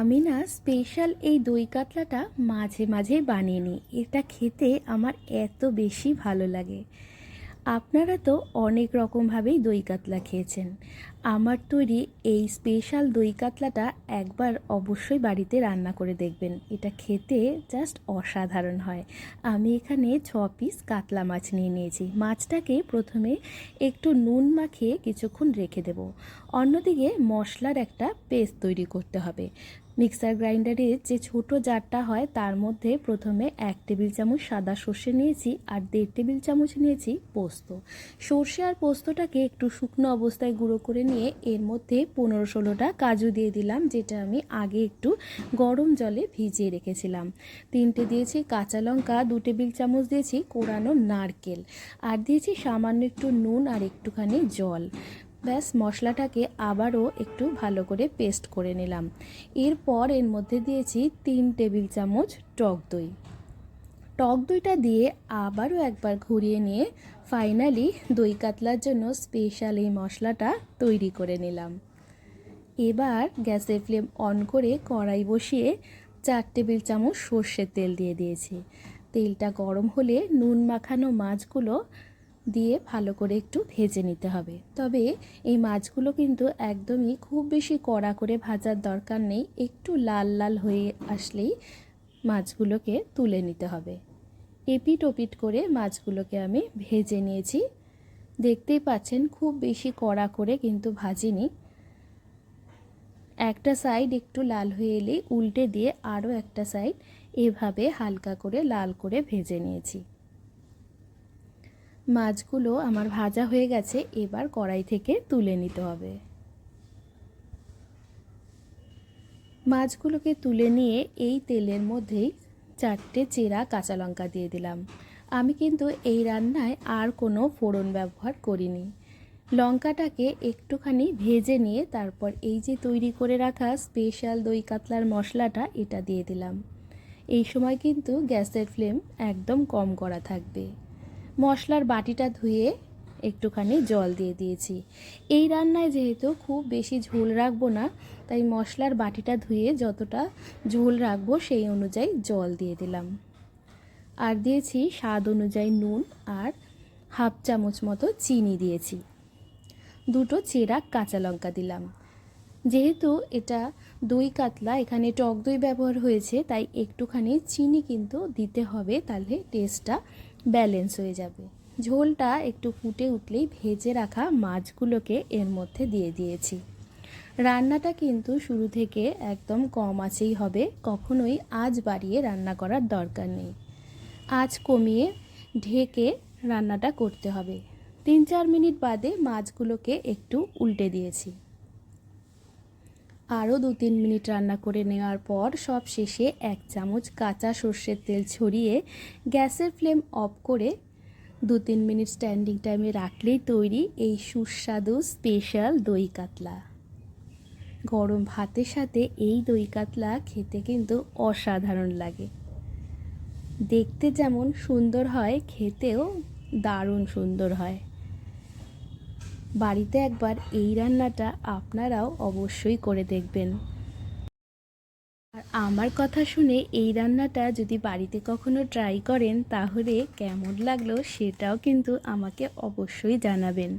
আমি না স্পেশাল এই দই কাতলাটা মাঝে মাঝে বানিয়ে নিই। এটা খেতে আমার এত বেশি ভালো লাগে। আপনারা তো অনেক রকমভাবেই দই কাতলা খেয়েছেন। আমার তৈরি এই স্পেশাল দই কাতলাটা একবার অবশ্যই বাড়িতে রান্না করে দেখবেন। এটা খেতে জাস্ট অসাধারণ হয়। আমি এখানে 6 পিস কাতলা মাছ নিয়ে নিয়েছি। মাছটাকে প্রথমে একটু নুন মাখিয়ে কিছুক্ষণ রেখে দেব। অন্যদিকে মশলার একটা পেস্ট তৈরি করতে হবে। মিক্সার গ্রাইন্ডারের যে ছোট জারটা হয় তার মধ্যে প্রথমে 1 টেবিল চামচ সাদা সর্ষে নিয়েছি আর 1.5 টেবিল চামচ নিয়েছি পোস্ত। সর্ষে আর পোস্তটাকে একটু শুকনো অবস্থায় গুঁড়ো করে নিয়ে এর মধ্যে 15-16টা কাজু দিয়ে দিলাম, যেটা আমি আগে একটু গরম জলে ভিজিয়ে রেখেছিলাম। 3টে দিয়েছি কাঁচা লঙ্কা, 2 টেবিল চামচ দিয়েছি কোরানো নারকেল, আর দিয়েছি সামান্য একটু নুন আর একটুখানি জল। ব্যাস মশলাটাকে আবারও একটু ভালো করে পেস্ট করে নিলাম। এরপর এর মধ্যে দিয়েছি 3 টেবিল চামচ টক দই। টক দইটা দিয়ে আবারও একবার ঘুরিয়ে নিয়ে ফাইনালি দই কাতলার জন্য স্পেশাল এই মশলাটা তৈরি করে নিলাম। এবার গ্যাসের ফ্লেম অন করে কড়াই বসিয়ে 4 টেবিল চামচ সর্ষের তেল দিয়ে দিয়েছি। তেলটা গরম হলে নুন মাখানো মাছগুলো দিয়ে ভালো করে একটু ভেজে নিতে হবে। তবে এই মাছগুলো কিন্তু একদমই খুব বেশি কড়া করে ভাজার দরকার নেই, একটু লাল লাল হয়ে আসলেই মাছগুলোকে তুলে নিতে হবে। এপিট ওপিট করে মাছগুলোকে আমি ভেজে নিয়েছি। দেখতেই পাচ্ছেন খুব বেশি কড়া করে কিন্তু ভাজিনি। একটা সাইড একটু লাল হয়ে এলেই উল্টে দিয়ে আরও একটা সাইড এভাবে হালকা করে লাল করে ভেজে নিয়েছি। মাছগুলো আমার ভাজা হয়ে গেছে, এবার কড়াই থেকে তুলে নিতে হবে। মাছগুলোকে তুলে নিয়ে এই তেলের মধ্যেই 4টে চেরা কাঁচা লঙ্কা দিয়ে দিলাম। আমি কিন্তু এই রান্নায় আর কোনো ফোড়ন ব্যবহার করিনি। লঙ্কাটাকে একটুখানি ভেজে নিয়ে তারপর এই যে তৈরি করে রাখা স্পেশাল দই কাতলার মশলাটা এটা দিয়ে দিলাম। এই সময় কিন্তু গ্যাসের ফ্লেম একদম কম করা থাকবে। মশলার বাটিটা ধুয়ে একটুখানি জল দিয়ে দিয়েছি। এই রান্নায় যেহেতু খুব বেশি ঝোল রাখবো না, তাই মশলার বাটিটা ধুয়ে যতটা ঝোল রাখবো সেই অনুযায়ী জল দিয়ে দিলাম। আর দিয়েছি স্বাদ অনুযায়ী নুন, আর হাফ চামচ মতো চিনি দিয়েছি। 2টো চেরা কাঁচা লঙ্কা দিলাম। যেহেতু এটা দই কাতলা, এখানে টক দই ব্যবহার হয়েছে, তাই একটুখানি চিনি কিন্তু দিতে হবে, তাহলে টেস্টটা ব্যালেন্স হয়ে যাবে। ঝোলটা একটু ফুটে উঠলেই ভেজে রাখা মাছগুলোকে এর মধ্যে দিয়ে দিয়েছি। রান্নাটা কিন্তু শুরু থেকে একদম কম আঁচেই হবে, কখনোই আঁচ বাড়িয়ে রান্না করার দরকার নেই। আঁচ কমিয়ে ঢেকে রান্নাটা করতে হবে। 3-4 মিনিট বাদে মাছগুলোকে একটু উল্টে দিয়েছি। আরও 2-3 মিনিট রান্না করে নেওয়ার পর সব শেষে 1 চামচ কাঁচা সর্ষের তেল ছড়িয়ে গ্যাসের ফ্লেম অফ করে 2-3 মিনিট স্ট্যান্ডিং টাইমে রাখলেই তৈরি এই সুস্বাদু স্পেশাল দই কাতলা। গরম ভাতের সাথে এই দই কাতলা খেতে কিন্তু অসাধারণ লাগে। দেখতে যেমন সুন্দর হয়, খেতেও দারুণ সুন্দর হয়। বাড়িতে একবার এই রান্নাটা আপনারাও অবশ্যই করে দেখবেন। আর আমার কথা শুনে এই রান্নাটা যদি বাড়িতে কখনো ট্রাই করেন তাহলে কেমন লাগলো সেটাও কিন্তু আমাকে অবশ্যই জানাবেন।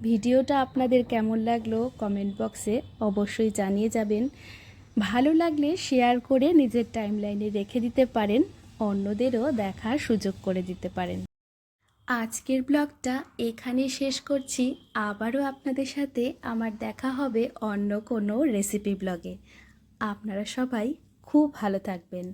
ভিডিওটা আপনাদের কেমন লাগলো কমেন্ট বক্সে অবশ্যই জানিয়ে যাবেন। ভালো লাগলে শেয়ার করে নিজের টাইমলাইনে রেখে দিতে পারেন, অন্যদেরও দেখার সুযোগ করে দিতে পারেন। আজকের ব্লগটা এখানে শেষ করছি। আবারও আপনাদের সাথে আমার দেখা হবে অন্য কোনো রেসিপি ব্লগে। আপনারা সবাই খুব ভালো থাকবেন।